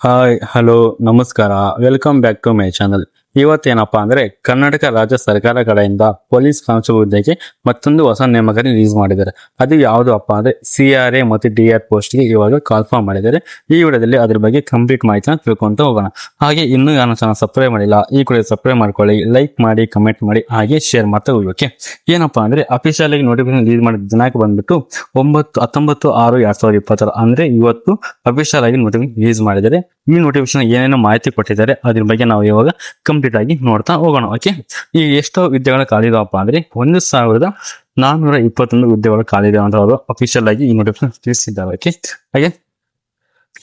Hi hello ನಮಸ್ಕಾರ. Welcome back to my channel. ಇವತ್ತೇನಪ್ಪಾ ಅಂದ್ರೆ ಕರ್ನಾಟಕ ರಾಜ್ಯ ಸರ್ಕಾರ ಕಡೆಯಿಂದ ಪೊಲೀಸ್ ಕಾನ್ಸ್ಟೇಬಲ್ ಹುದ್ದೆಗೆ ಮತ್ತೊಂದು ಹೊಸ ನೇಮಕಾತಿ ರಿಲೀಸ್ ಮಾಡಿದ್ದಾರೆ. ಅದು ಯಾವುದಪ್ಪ ಅಂದ್ರೆ CRA ಮತ್ತು DR ಪೋಸ್ಟ್ಗೆ ಇವಾಗ ಕಾಲ್ಫಾರ್ಮ್ ಮಾಡಿದ್ದಾರೆ. ಈ ವಿಡಿಯೋದಲ್ಲಿ ಅದ್ರ ಬಗ್ಗೆ ಕಂಪ್ಲೀಟ್ ಮಾಹಿತಿನ ತಿಳ್ಕೊಂತ ಹೋಗೋಣ. ಹಾಗೆ ಇನ್ನೂ ಯಾರು ಚಾನಲ್ ಸಬ್ಸ್ಕ್ರೈಬ್ ಮಾಡಿಲ್ಲ, ಈ ಕೂಡ ಸಬ್ಸ್ಕ್ರೈಬ್ ಮಾಡ್ಕೊಳ್ಳಿ, ಲೈಕ್ ಮಾಡಿ, ಕಮೆಂಟ್ ಮಾಡಿ, ಹಾಗೆ ಶೇರ್ ಮಾಡ್ತಾ ಹೋಗ್ಬೇಕು. ಏನಪ್ಪಾ ಅಂದ್ರೆ ಅಫಿಷಿಯಲ್ ಆಗಿ ನೋಟಿಫಿಕೇಶನ್ ರಿಲೀಸ್ ಮಾಡಿದ ದಿನಾಂಕ ಬಂದ್ಬಿಟ್ಟು 19/6/2020 ಅಂದ್ರೆ ಇವತ್ತು ಅಫಿಷಿಯಲ್ ಆಗಿ ನೋಟಿಫಿಕೇಶನ್ ರಿಲೀಸ್ ಮಾಡಿದ್ದಾರೆ. ಈ ನೋಟಿಫಿಕೇಶನ್ ಏನೇನೋ ಮಾಹಿತಿ ಕೊಟ್ಟಿದ್ದಾರೆ ಅದ್ರ ಬಗ್ಗೆ ನಾವು ಇವಾಗ ಕಂಪ್ಲೀಟ್ ಆಗಿ ನೋಡ್ತಾ ಹೋಗೋಣ. ಓಕೆ, ಈ ಎಷ್ಟೋ ಹುದ್ದೆಗಳ ಖಾಲಿದವಪ್ಪ ಅಂದ್ರೆ 1421 ಹುದ್ದೆಗಳು ಖಾಲಿದೆ ಅಂತ ಅವರು ಅಫಿಷಿಯಲ್ ಆಗಿ ಈ ನೋಟಿಫಿಕೇಶನ್ ತಿಳಿಸಿದ್ದಾರೆ. ಓಕೆ, ಹಾಗೆ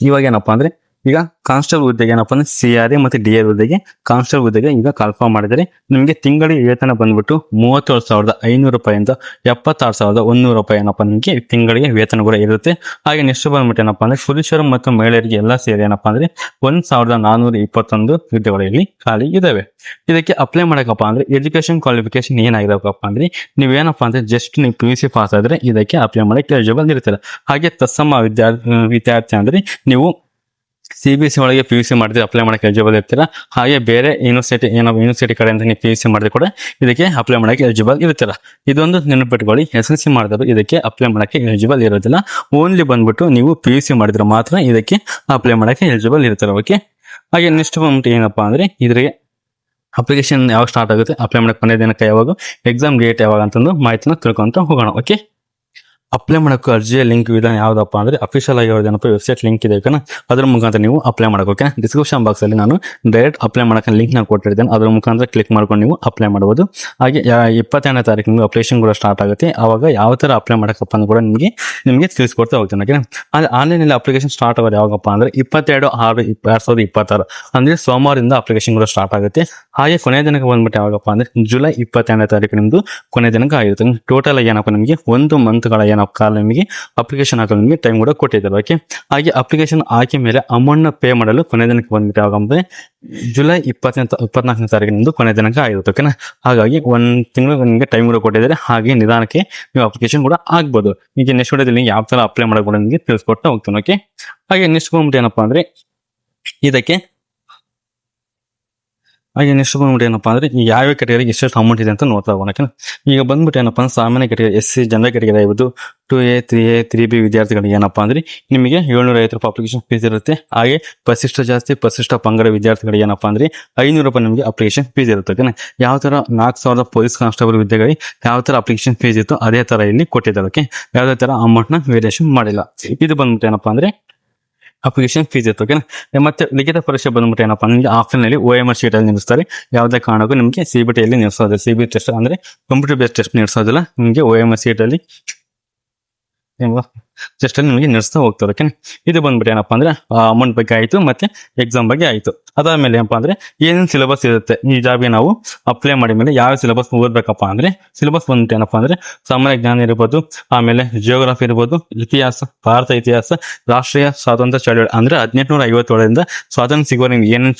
ಇವಾಗ ಏನಪ್ಪಾ ಅಂದ್ರೆ ಈಗ ಕಾನ್ಸ್ಟೇಬಲ್ ಹುದ್ದೆಗೆ ಏನಪ್ಪಾ ಅಂದ್ರೆ CRA ಮತ್ತು DR ಹುದ್ದೆಗೆ ಕಾನ್ಸ್ಟೇಬಲ್ ಹುದ್ದೆಗೆ ಈಗ ಕಾಲ್ಫಾರ್ಮ್ ಮಾಡಿದರೆ ನಿಮಗೆ ತಿಂಗಳಿಗೆ ವೇತನ ಬಂದ್ಬಿಟ್ಟು 37,500 ರೂಪಾಯಿಂದ 76,100 ರೂಪಾಯಿ ಏನಪ್ಪಾ ನಿಮಗೆ ತಿಂಗಳಿಗೆ ವೇತನ ಕೂಡ ಇರುತ್ತೆ. ಹಾಗೆ ನೆಕ್ಸ್ಟ್ ಬಂದ್ಬಿಟ್ಟು ಏನಪ್ಪಾ ಅಂದ್ರೆ ಪುರುಷರು ಮತ್ತು ಮಹಿಳೆಯರಿಗೆ ಎಲ್ಲ ಸೇರಿ ಏನಪ್ಪಾ ಅಂದ್ರೆ 1,421 ಹುದ್ದೆಗಳು ಇಲ್ಲಿ ಖಾಲಿ ಇದಾವೆ. ಇದಕ್ಕೆ ಅಪ್ಲೈ ಮಾಡಕಪ್ಪ ಅಂದ್ರೆ ಎಜುಕೇಶನ್ ಕ್ವಾಲಿಫಿಕೇಶನ್ ಏನಾಗಿರಬೇಕಪ್ಪ ಅಂದ್ರೆ ನೀವೇನಪ್ಪಾ ಅಂದ್ರೆ ಜಸ್ಟ್ ನೀವು PUC ಪಾಸ್ ಆದ್ರೆ ಇದಕ್ಕೆ ಅಪ್ಲೈ ಮಾಡಕ್ಕೆ ಎಲಿಜಿಬಲ್ ಇರ್ತೀರ. ಹಾಗೆ ತತ್ಸಮ ವಿದ್ಯಾರ್ಥಿ ಅಂದ್ರೆ ನೀವು CBSE ಒಳಗೆ PUC ಮಾಡಿದ್ರೆ ಅಪ್ಲೈ ಮಾಡಕ್ಕೆ ಎಲಿಜಿಬಲ್ ಇರ್ತೀರಾ. ಹಾಗೆ ಬೇರೆ ಯೂನಿವರ್ಸಿಟಿ ಕಡೆಯಿಂದ ನೀವು PUC ಮಾಡಿದ್ರೆ ಕೂಡ ಇದಕ್ಕೆ ಅಪ್ಲೈ ಮಾಡಕ್ಕೆ ಎಲಿಜಿಬಲ್ ಇರ್ತೀರಾ. ಇದೊಂದು ನೆನಪಿಟ್ಕೊಳ್ಳಿ, SSLC ಮಾಡಿದ್ರು ಇದಕ್ಕೆ ಅಪ್ಲೈ ಮಾಡಕ್ಕೆ ಎಲಿಜಿಬಲ್ ಇರೋದಿಲ್ಲ. ಓನ್ಲಿ ಬಂದ್ಬಿಟ್ಟು ನೀವು PUC ಮಾಡಿದ್ರೆ ಮಾತ್ರ ಇದಕ್ಕೆ ಅಪ್ಲೈ ಮಾಡಕ್ಕೆ ಎಲಿಜಿಬಲ್ ಇರ್ತೀರಾ. ಓಕೆ, ಹಾಗೆ ನೆಕ್ಸ್ಟ್ ಬಂದ್ಬಿಟ್ಟು ಏನಪ್ಪಾ ಅಂದ್ರೆ ಇದ್ರಿಗೆ ಅಪ್ಲಿಕೇಶನ್ ಯಾವಾಗ ಸ್ಟಾರ್ಟ್ ಆಗುತ್ತೆ, ಅಪ್ಲೈ ಮಾಡಕ್ಕೆ ಕೊನೆ ದಿನಕ್ಕೆ ಯಾವಾಗ, ಎಕ್ಸಾಮ್ ಡೇಟ್ ಯಾವಾಗ ಅಂತಂದು ಮಾಹಿತಿನ ತಿಳ್ಕೊಂತ ಹೋಗೋಣ. ಓಕೆ, ಅಪ್ಲೈ ಮಾಡೋಕೆ ಅರ್ಜಿಯ ಲಿಂಕ್ ವಿಧಾನ ಯಾವುದಪ್ಪ ಅಂದ್ರೆ ಅಫಿಷಿಯಲ್ ಆಗಿರೋದೇನಪ್ಪ ವೆಬ್ಸೈಟ್ ಲಿಂಕ್ ಇದೆ, ಅದ್ರ ಮುಖಾಂತರ ನೀವು ಅಪ್ಲೈ ಮಾಡೋಕೆ ಡಿಸ್ಕ್ರಿಪ್ಷನ್ ಬಾಕ್ಸ್ ಅಲ್ಲಿ ನಾನು ಡೈರೆಕ್ಟ್ ಅಪ್ಲೈ ಮಾಡೋಕೆ ಲಿಂಕ್ ನ ಕೊಟ್ಟಿರ್ತೇನೆ. ಅದ್ರ ಮುಖಾಂತರ ಕ್ಲಿಕ್ ಮಾಡ್ಕೊಂಡು ನೀವು ಅಪ್ಲೈ ಮಾಡಬಹುದು. ಹಾಗೆ 22ನೇ ತಾರೀಕು ನಿಮಗೆ ಅಪ್ಲಿಕೇಶನ್ ಕೂಡ ಸ್ಟಾರ್ಟ್ ಆಗುತ್ತೆ. ಅವಾಗ ಯಾವ ತರ ಅಪ್ಲೈ ಮಾಡಕಪ್ಪ ಅಂತ ಕೂಡ ನಿಮಗೆ ತಿಳಿಸ್ಕೊಡ್ತಾ ಹೋಗ್ತೇನೆ. ಓಕೆ, ಆದ್ರೆ ಆನ್ಲೈನ್ ಅಲ್ಲಿ ಅಪ್ಲಿಕೇಶನ್ ಸ್ಟಾರ್ಟ್ ಆಗೋದು ಯಾವಾಗಪ್ಪ ಅಂದ್ರೆ 22/6/2020 ಅಂದ್ರೆ ಸೋಮವಾರದಿಂದ ಅಪ್ಲಿಕೇಶನ್ ಕೂಡ ಸ್ಟಾರ್ಟ್ ಆಗುತ್ತೆ. ಹಾಗೆ ಕೊನೆಯ ದಿನಕ್ಕೆ ಬಂದ್ಬಿಟ್ಟು ಯಾವಾಗಪ್ಪ ಅಂದ್ರೆ ಜುಲೈ 22ನೇ ತಾರೀಕು ನಿಮ್ದು ಕೊನೆಯ ದಿನಕ್ಕೆ ಆಗಿರುತ್ತೆ. ಟೋಟಲ್ ಆಗಿ ಏನಪ್ಪ ನಿಮಗೆ 1 ಮಂತ್ಗಳ ಕಾಲ ನಿಮಗೆ ಅಪ್ಲಿಕೇಶನ್ ಹಾಕಲು ನಿಮಗೆ ಟೈಮ್ ಕೂಡ ಕೊಟ್ಟಿದ್ದಾರೆ. ಓಕೆ, ಹಾಗೆ ಅಪ್ಲಿಕೇಶನ್ ಹಾಕಿ ಮೇಲೆ ಅಮೌಂಟ್ ನ ಪೇ ಮಾಡಲು ಕೊನೆ ದಿನಕ್ಕೆ ಬಂದ್ಬಿಟ್ಟು ಯಾವಾಗಂದ್ರೆ ಜುಲೈ 24ನೇ ತಾರೀಕು ನಿಮ್ದು ಕೊನೆ ದಿನಕ್ಕೆ ಆಗಿರುತ್ತೆ. ಓಕೆನಾ, ಹಾಗಾಗಿ 1 ತಿಂಗಳು ನಿಮಗೆ ಟೈಮ್ ಕೂಡ ಕೊಟ್ಟಿದ್ದಾರೆ. ಹಾಗೆ ನಿಧಾನಕ್ಕೆ ನೀವು ಅಪ್ಲಿಕೇಶನ್ ಕೂಡ ಆಗ್ಬೋದು. ಈಗ ನೆಕ್ಸ್ಟ್ ವಿಡಿಯೋದಲ್ಲಿ ಯಾವ ತರ ಅಪ್ಲೈ ಮಾಡೋದು ನಿಮಗೆ ತಿಳಿಸ್ಕೊಡ್ತಾ ಹೋಗ್ತಾನೆ. ಓಕೆ, ಹಾಗೆ ನೆಕ್ಸ್ಟ್ ಬಂದ್ಬಿಟ್ಟು ಏನಪ್ಪಾ ಅಂದ್ರೆ ಇದಕ್ಕೆ ನೆಕ್ಸ್ಟ್ ಬಂದ್ಬಿಟ್ಟು ಏನಪ್ಪಾ ಅಂದ್ರೆ ಈ ಯಾವ ಕೆಟಗರಿಗೆ ಎಷ್ಟು ಅಮೌಂಟ್ ಇದೆ ಅಂತ ನೋಡ್ತಾ ಹೋಗೋಣ. ಈಗ ಬಂದ್ಬಿಟ್ಟು ಏನಪ್ಪಾ ಅಂದ್ರೆ ಸಾಮಾನ್ಯ ಕೆಟಗರಿ SC ಜನರಲ್ ಕೆಟಗರಿ ಆಗಿರ್ಬೋದು 2A 3A 3B ವಿದ್ಯಾರ್ಥಿಗಳಿಗೆ ಏನಪ್ಪಾ ಅಂದ್ರೆ ನಿಮಗೆ 750 ರೂಪಾಯಿ ಅಪ್ಲಿಕೇಶನ್ ಫೀಸ್ ಇರುತ್ತೆ. ಹಾಗೆ ಪರಿಶಿಷ್ಟ ಜಾಸ್ತಿ ಪರಿಶಿಷ್ಟ ಪಂಗಡ ವಿದ್ಯಾರ್ಥಿಗಳಿಗೆ ಏನಪ್ಪಾ ಅಂದ್ರೆ 500 ರೂಪಾಯಿ ನಿಮಗೆ ಅಪ್ಲಿಕೇಶನ್ ಫೀಸ್ ಇರುತ್ತೆ. ಓಕೆನಾ, ಯಾವ ತರ 4,000 ಪೊಲೀಸ್ ಕಾನ್ಸ್ಟೇಬಲ್ ಹುದ್ದೆಗಳಿಗೆ ಯಾವ ತರ ಅಪ್ಲಿಕೇಶನ್ ಫೀಸ್ ಇತ್ತು ಅದೇ ತರ ಇಲ್ಲಿ ಕೊಟ್ಟಿದ್ದಾರೆ. ಓಕೆ, ಯಾವುದೇ ತರ ಅಮೌಂಟ್ ನ ವೇರಿಯೇಷನ್ ಮಾಡಿಲ್ಲ. ಇದು ಬಂದ್ಬಿಟ್ಟು ಏನಪ್ಪಾ ಅಂದ್ರೆ ಅಪ್ಲಿಕೇಶನ್ ಫೀಸ್ ಇತ್ತು. ಓಕೆನಾ, ಮತ್ತೆ ಲಿಖಿತ ಪರೀಕ್ಷೆ ಬಂದ್ಬಿಟ್ಟು ಏನಪ್ಪಾ ನಿಮಗೆ ಆಫ್ಲೈನ್ ಅಲ್ಲಿ OMR ಶೀಟ್ ಅಲ್ಲಿ ನಿಲ್ಲಿಸ್ತಾರೆ. ಯಾವುದೇ ಕಾರಣಕ್ಕೂ ನಿಮಗೆ CBT ಅಲ್ಲಿ ನಿಲ್ಲಿಸೋದಿಲ್ಲ. CBT ಟೆಸ್ಟ್ ಅಂದ್ರೆ ಕಂಪ್ಯೂಟರ್ ಬೇಸ್ಡ್ ಟೆಸ್ಟ್ ನಿಲ್ಲಿಸೋದಿಲ್ಲ. ನಿಮಗೆ OMR ಶೀಟ್ ಅಲ್ಲಿ ಜಸ್ಟ್ ಅಲ್ಲಿ ನಿಮಗೆ ನಡೆಸ್ತಾ ಹೋಗ್ತಾರೆ. ಓಕೆ, ಇದು ಬಂದ್ಬಿಟ್ಟು ಏನಪ್ಪಾ ಅಂದ್ರೆ ಅಮೌಂಟ್ ಬಗ್ಗೆ ಆಯ್ತು, ಮತ್ತೆ ಎಕ್ಸಾಮ್ ಬಗ್ಗೆ ಆಯ್ತು. ಅದಾದ್ಮೇಲೆ ಏನಪ್ಪಾ ಅಂದ್ರೆ ಏನೇನು ಸಿಲೆಬಸ್ ಇರುತ್ತೆ ಈ ಜಾಬ್ಗೆ ನಾವು ಅಪ್ಲೈ ಮಾಡಿದ ಮೇಲೆ ಯಾವ ಸಿಲೆಬಸ್ ಓದ್ಬೇಕಪ್ಪ ಅಂದ್ರೆ ಸಿಲೆಬಸ್ ಬಂದ್ಬಿಟ್ಟು ಏನಪ್ಪಾ ಅಂದ್ರೆ ಸಾಮಾನ್ಯ ಜ್ಞಾನ ಇರ್ಬೋದು, ಆಮೇಲೆ ಜಿಯೋಗ್ರಫಿ ಇರ್ಬೋದು, ಇತಿಹಾಸ, ಭಾರತ ಇತಿಹಾಸ, ರಾಷ್ಟ್ರೀಯ ಸ್ವಾತಂತ್ರ್ಯ ಚಳವಳಿ ಅಂದ್ರೆ 1857ರಿಂದ ಸ್ವಾತಂತ್ರ್ಯ ಸಿಗುವವರೆಗೆ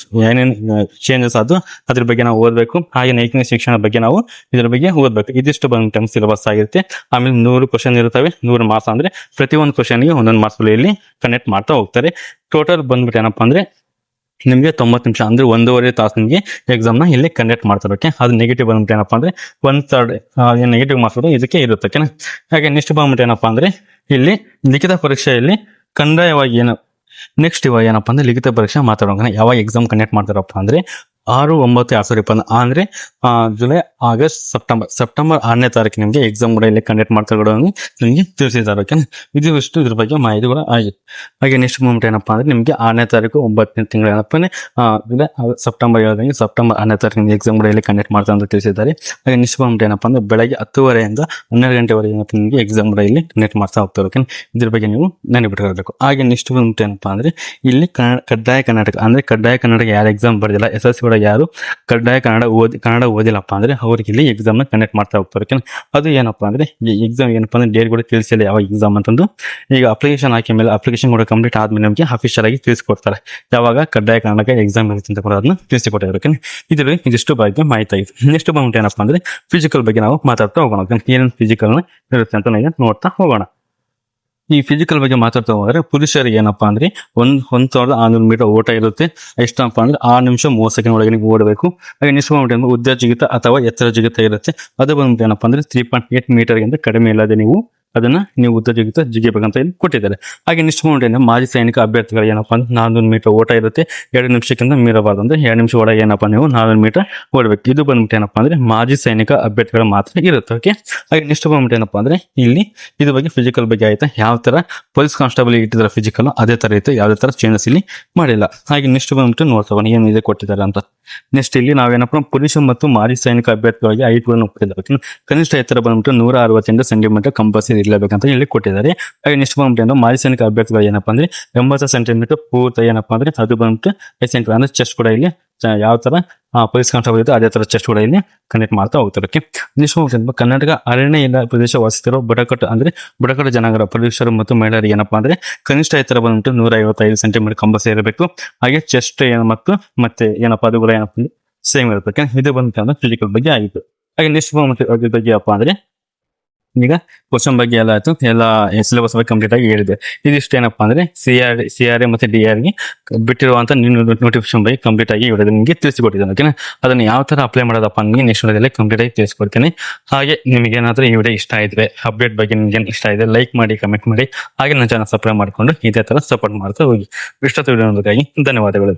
ಏನೇನು ಚೇಂಜಸ್ ಅದು ಅದ್ರ ಬಗ್ಗೆ ನಾವು ಓದ್ಬೇಕು. ಹಾಗೆ ನೈತಿಕ ಶಿಕ್ಷಣ ಬಗ್ಗೆ ನಾವು ಇದ್ರ ಬಗ್ಗೆ ಓದ್ಬೇಕು. ಇದಿಷ್ಟು ಬಂದ್ಬಿಟ್ಟು ಸಿಲೆಬಸ್ ಆಗಿರುತ್ತೆ. ಆಮೇಲೆ 100 ಕ್ವಶನ್ ಇರುತ್ತವೆ. 100 ಮಾರ್ಕ್ಸ್ ಅಂದ್ರೆ ಪ್ರತಿಯೊಂದು ಕ್ವಶನ್ಗೆ ಒಂದೊಂದು ಮಾರ್ಕ್ಸ್ ಇಲ್ಲಿ ಕನೆಕ್ಟ್ ಮಾಡ್ತಾ ಹೋಗ್ತಾರೆ. ಟೋಟಲ್ ಬಂದ್ಬಿಟ್ಟು ಏನಪ್ಪಾ ಅಂದ್ರೆ ನಿಮಗೆ 90 ನಿಮಿಷ ಅಂದ್ರೆ 1.5 ತಾಸು ನಿಮಗೆ ಎಕ್ಸಾಮ್ ನ ಇಲ್ಲಿ ಕಂಡಕ್ಟ್ ಮಾಡ್ತಾರೆ. ಓಕೆ, ಅದು ನೆಗೆಟಿವ್ ಬಂದ್ಬಿಟ್ಟು ಏನಪ್ಪಾ ಅಂದ್ರೆ 1/3 ನೆಗೆಟಿವ್ ಮಾರ್ಕ್ಸ್ ಇದಕ್ಕೆ ಇರುತ್ತೆ. ಓಕೆನಾ, ಹಾಗೆ ನೆಕ್ಸ್ಟ್ ಬಂದ್ಬಿಟ್ಟು ಏನಪ್ಪಾ ಅಂದ್ರೆ ಇಲ್ಲಿ ಲಿಖಿತ ಪರೀಕ್ಷೆಯಲ್ಲಿ ಕಡ್ಡಾಯವಾಗಿ ನೆಕ್ಸ್ಟ್ ಇವಾಗ ಏನಪ್ಪಾ ಅಂದ್ರೆ ಲಿಖಿತ ಪರೀಕ್ಷೆ ಮಾತಾಡೋಣ. ಯಾವಾಗ ಎಕ್ಸಾಮ್ ಕಂಡಕ್ಟ್ ಮಾಡ್ತಾರಪ್ಪ ಅಂದ್ರೆ 6/9/2020 ಅಂದ್ರೆ ಜುಲೈ ಆಗಸ್ಟ್ ಸೆಪ್ಟೆಂಬರ್ 6ನೇ ತಾರೀಕು ನಿಮಗೆ ಎಕ್ಸಾಮ್ ಕೂಡ ಇಲ್ಲಿ ಕಂಡಕ್ಟ್ ಮಾಡ್ತಾರೆ ನಿಮಗೆ ತಿಳಿಸಿದ್ದಾರೆ. ಓಕೆ, ಇದಿಷ್ಟು ಇದ್ರ ಬಗ್ಗೆ ಮಾಹಿತಿ ಕೂಡ ಆಗಿತ್ತು. ಹಾಗೆ ನೆಕ್ಸ್ಟ್ ಮೂಮೆಂಟ್ ಏನಪ್ಪಾ ಅಂದ್ರೆ ನಿಮಗೆ 6ನೇ ತಾರೀಕು 9ನೇ ತಿಂಗಳು ಏನಪ್ಪ ಸೆಪ್ಟೆಂಬರ್ 6ನೇ ತಾರೀಕು ನಿಮಗೆ ಎಕ್ಸಾಮ್ ಕೂಡ ಇಲ್ಲಿ ಕಂಡಕ್ಟ್ ಮಾಡ್ತಾರೆ ಅಂತ ತಿಳಿಸಿದ್ದಾರೆ. ಹಾಗೆ ನೆಕ್ಸ್ಟ್ ಮೂಮೆಂಟ್ ಏನಪ್ಪಾ ಅಂದ್ರೆ ಬೆಳಗ್ಗೆ 10:30ಯಿಂದ 12 ಗಂಟೆವರೆಗೆ ನಿಮಗೆ ಎಕ್ಸಾಮ್ ಕೂಡ ಇಲ್ಲಿ ಕಂಡಕ್ಟ್ ಮಾಡ್ತಾ ಹೋಗ್ತಾರೆ. ಓಕೆ, ಇದ್ರ ಬಗ್ಗೆ ನೀವು ನೆನಪಿಟ್ಕೊಳ್ಬೇಕು. ಹಾಗೆ ನೆಕ್ಸ್ಟ್ ಮೂಮೆಂಟ್ ಏನಪ್ಪಾ ಅಂದ್ರೆ ಇಲ್ಲಿ ಕಡ್ಡಾಯ ಕರ್ನಾಟಕ ಅಂದ್ರೆ ಕಡ್ಡಾಯ ಕರ್ನಾಟಕ ಯಾರು ಎಕ್ಸಾಮ್ ಬರ್ದಿಲ್ಲ, SSLC ಯಾರು ಕಡ್ಡಾಯ ಕನ್ನಡ ಓದಿಲ್ಲಪ್ಪ ಅಂದ್ರೆ ಅವ್ರಿಗೆ ಇಲ್ಲಿ ಎಕ್ಸಾಮ್ ನ ಕಂಡಕ್ಟ್ ಮಾಡ್ತಾ ಹೋಗ್ತಾರೆ. ಅದು ಏನಪ್ಪಾ ಅಂದ್ರೆ ಈ ಎಕ್ಸಾಮ್ ಏನಪ್ಪಾ ಅಂದ್ರೆ ಡೇಟ್ ಕೂಡ ತಿಳಿಸಿಲ್ಲ ಯಾವ ಎಕ್ಸಾಮ್ ಅಂತಂದು. ಈಗ ಅಪ್ಲಿಕೇಶನ್ ಹಾಕಿ ಮೇಲೆ ಅಪ್ಲಿಕೇಶನ್ ಕೂಡ ಕಂಪ್ಲೀಟ್ ಆದ್ಮೇಲೆ ನಮಗೆ ಅಫಿಷಿಯಲ್ ಆಗಿ ತಿಳಿಸ್ಕೊಡ್ತಾರೆ ಯಾವಾಗ ಕಡ್ಡಾಯ ಕನ್ನಡ ಎಕ್ಸಾಮ್ ಇರುತ್ತೆ ಅಂತ ಕೂಡ ಅದನ್ನ ತಿಳಿಸಿಕೊಟ್ಟಿದ್ದಾರೆ. ಇದಿಷ್ಟು ಬಗ್ಗೆ ಮಾಹಿತಿ ಆಗಿದೆ. ನೆಕ್ಸ್ಟ್ ಬಂದ್ಬಿಟ್ಟು ಏನಪ್ಪಾ ಅಂದ್ರೆ ಫಿಸಿಕಲ್ ಬಗ್ಗೆ ನಾವು ಮಾತಾಡ್ತಾ ಹೋಗೋಣ. ಏನೇನು ಫಿಸಿಕಲ್ ಇರುತ್ತೆ ಅಂತ ನೋಡ್ತಾ ಹೋಗೋಣ. ಈ ಫಿಸಿಕಲ್ ಬಗ್ಗೆ ಮಾತಾಡ್ತಾ ಹೋದ್ರೆ ಪುರುಷರಿಗೆ ಏನಪ್ಪಾ ಅಂದ್ರೆ 1,600 ಮೀಟರ್ ಓಟ ಇರುತ್ತೆ. ಎಷ್ಟಪ್ಪ ಅಂದ್ರೆ 6 ನಿಮಿಷ 30 ಸೆಕೆಂಡ್ ಒಳಗೆ ನೀವು ಓಡಬೇಕು. ಹಾಗೆ ನೆಕ್ಸ್ಟ್ ಬಂದ್ಬಿಟ್ಟು ಉದ್ದ ಜಿಗಿತ ಅಥವಾ ಎತ್ತರ ಜಿಗಿತ ಇರುತ್ತೆ. ಅದು ಬಂದ್ಬಿಟ್ಟು ಏನಪ್ಪಾ ಅಂದ್ರೆ 3.8 ಮೀಟರ್ ಗಿಂತ ಕಡಿಮೆ ಇಲ್ಲದೆ ನೀವು ಉದ್ದ ಜಿಗಿತ ಜಿಗಿಬೇಕಂತ ಇಲ್ಲಿ ಕೊಟ್ಟಿದ್ದಾರೆ. ಹಾಗೆ ನೆಕ್ಸ್ಟ್ ಬಂದ್ಬಿಟ್ಟು ಮಾಜಿ ಸೈನಿಕ ಅಭ್ಯರ್ಥಿಗಳು ಏನಪ್ಪಾ ಅಂದ್ರೆ 400 ಮೀಟರ್ ಓಟ ಇರುತ್ತೆ. 2 ನಿಮಿಷಕ್ಕಿಂತ ಮೀರಬಾರ್ದು, ಅಂದ್ರೆ 2 ನಿಮಿಷ ಒಳಗೆ ಏನಪ್ಪಾ ನೀವು 400 ಮೀಟರ್ ಓಡಬೇಕು. ಇದು ಬಂದ್ಬಿಟ್ಟು ಏನಪ್ಪಾ ಅಂದ್ರೆ ಮಾಜಿ ಸೈನಿಕ ಅಭ್ಯರ್ಥಿಗಳು ಮಾತ್ರ ಇರುತ್ತೆ. ಓಕೆ, ಹಾಗೆ ನೆಕ್ಸ್ಟ್ ಬಂದ್ಬಿಟ್ಟು ಏನಪ್ಪಾ ಅಂದ್ರೆ ಇಲ್ಲಿ ಇದು ಬಗ್ಗೆ ಫಿಸಿಕಲ್ ಬಗ್ಗೆ ಆಯ್ತಾ. ಯಾವ ತರ ಪೊಲೀಸ್ ಕಾನ್ಸ್ಟೇಬಲ್ ಇಟ್ಟಿದ್ದಾರೆ ಫಿಸಿಕಲ್ ಅದೇ ತರ ಇತ್ತು, ಯಾವುದೇ ತರ ಚೇಂಜಸ್ ಇಲ್ಲಿ ಮಾಡಿಲ್ಲ. ಹಾಗೆ ನೆಕ್ಸ್ಟ್ ಬಂದ್ಬಿಟ್ಟು ನೋಡ್ತಾ ಏನಿದೆ ಕೊಟ್ಟಿದ್ದಾರೆ ಅಂತ. ನೆಕ್ಸ್ಟ್ ಇಲ್ಲಿ ನಾವೇನಪ್ಪ ಪೊಲೀಸ್ ಮತ್ತು ಮಾಜಿ ಸೈನಿಕ ಅಭ್ಯರ್ಥಿಗಳಿಗೆ ಹೈಟ್ಗಳನ್ನು ಕೊಟ್ಟಿದ್ದಾರೆ. ಕನಿಷ್ಠ ಎತ್ತರ ಬಂದ್ಬಿಟ್ಟು 168 ಸೆಂಟಿಮೀಟರ್ ಕಂಪಲ್ಸರಿ ಇರಲೇಬೇಕಂತ ಇಲ್ಲಿ ಕೊಟ್ಟಿದ್ದಾರೆ. ಹಾಗೆ ನೆಕ್ಸ್ಟ್ ಬಂದ್ಬಿಟ್ಟು ಮಾಜಿ ಸೈನಿಕ ಅಭ್ಯರ್ಥಿಗಳು ಏನಪ್ಪಾ ಅಂದ್ರೆ 80 ಸೆಂಟಿಮೀಟರ್ ಪೂರ್ತಿ ಏನಪ್ಪಾ ಅಂದ್ರೆ ಅದು ಬಂದ್ಬಿಟ್ಟು 5 ಸೆಂಟಿಮೀಟರ್ ಅಂದ್ರೆ ಚೆಸ್ಟ್ ಕೂಡ ಇಲ್ಲಿ ಯಾವ ತರ ಪೊಲೀಸ್ ಕಾನ್ಸ್ಟೇಬಲ್ ಇದೆ ಅದೇ ತರ ಚೆಸ್ಟ್ ಕೂಡ ಇಲ್ಲಿ ಕಂಡಕ್ಟ್ ಮಾಡ್ತಾ ಹೋಗ್ತಾರೆ. ನೆಕ್ಸ್ಟ್ ಕರ್ನಾಟಕ ಅರಣ್ಯ ಇಲಾಖೆ ಪ್ರದೇಶ ವಾಸಿಸಿರೋ ಬುಡಕಟ್ಟು ಜನಾಂಗದ ಪುರುಷರು ಮತ್ತು ಮಹಿಳೆಯರಿಗೆ ಏನಪ್ಪಾ ಅಂದ್ರೆ ಕನಿಷ್ಠ ಎತ್ತರ ಬಂದ್ಬಿಟ್ಟು 155 ಸೆಂಟಿಮೀಟರ್ ಕಂಪಲ್ಸರಿ ಇರಬೇಕು. ಹಾಗೆ ಚೆಸ್ಟ್ ಮತ್ತೆ ಏನಪ್ಪಾ ಅದು ಕೂಡ ಏನಪ್ಪ ಸೇಮ್ ಇರುತ್ತೆ. ಇದು ಬಂದ್ಬಿಟ್ಟು ಫಿಸಿಕಲ್ ಬಗ್ಗೆ ಆಗಿತ್ತು. ಹಾಗೆ ನೆಕ್ಸ್ಟ್ ಬಂದ್ಬಿಟ್ಟು ಬಗ್ಗೆ ಏನಪ್ಪಾ ಅಂದ್ರೆ ಈಗ ಕ್ವಶನ್ ಬಗ್ಗೆ ಎಲ್ಲ ಆಯ್ತು, ಎಲ್ಲ ಸಿಲೆಬಸ್ ಬಗ್ಗೆ ಕಂಪ್ಲೀಟ್ ಆಗಿ ಹೇಳಿದೆ. ಇದಿಷ್ಟು ಏನಪ್ಪಾ ಅಂದ್ರೆ CRA ಮತ್ತೆ DR ಗೆ ಬಿಟ್ಟಿರುವಂತ ನೋಟಿಫಿಕೇಶನ್ ಬಗ್ಗೆ ಕಂಪ್ಲೀಟ್ ಆಗಿ ಹೇಳಿದೆ, ನಿಮಗೆ ತಿಳಿಸಿಕೊಟ್ಟಿದ್ದೇನೆ. ಓಕೆನಾ, ಅದನ್ನ ಯಾವ ತರ ಅಪ್ಲೈ ಮಾಡೋದಪ್ಪ ನಿಮಗೆ ನೆಕ್ಸ್ಟ್ ವಿಡಿಯೋದಲ್ಲಿ ಕಂಪ್ಲೀಟ್ ಆಗಿ ತಿಳಿಸ್ಕೊಡ್ತೀನಿ. ಹಾಗೆ ನಿಮಗೆ ಏನಾದ್ರೂ ಈ ವಿಡಿಯೋ ಇಷ್ಟ ಆಯಿದ್ರೆ, ಅಪ್ಡೇಟ್ ಬಗ್ಗೆ ನಿಮ್ಗೆ ಇಷ್ಟ ಇದೆ, ಲೈಕ್ ಮಾಡಿ, ಕಮೆಂಟ್ ಮಾಡಿ, ಹಾಗೆ ನನ್ನ ಚಾನಲ್ ಸಬ್ಸ್ಕ್ರೈಬ್ ಮಾಡ್ಕೊಂಡು ಇದೇ ತರ ಸಪೋರ್ಟ್ ಮಾಡ್ತಾ ಹೋಗಿ. ಇಷ್ಟೊತ್ತು ವಿಡಿಯೋ ನೋಡೋದಕ್ಕಾಗಿ ಧನ್ಯವಾದಗಳು.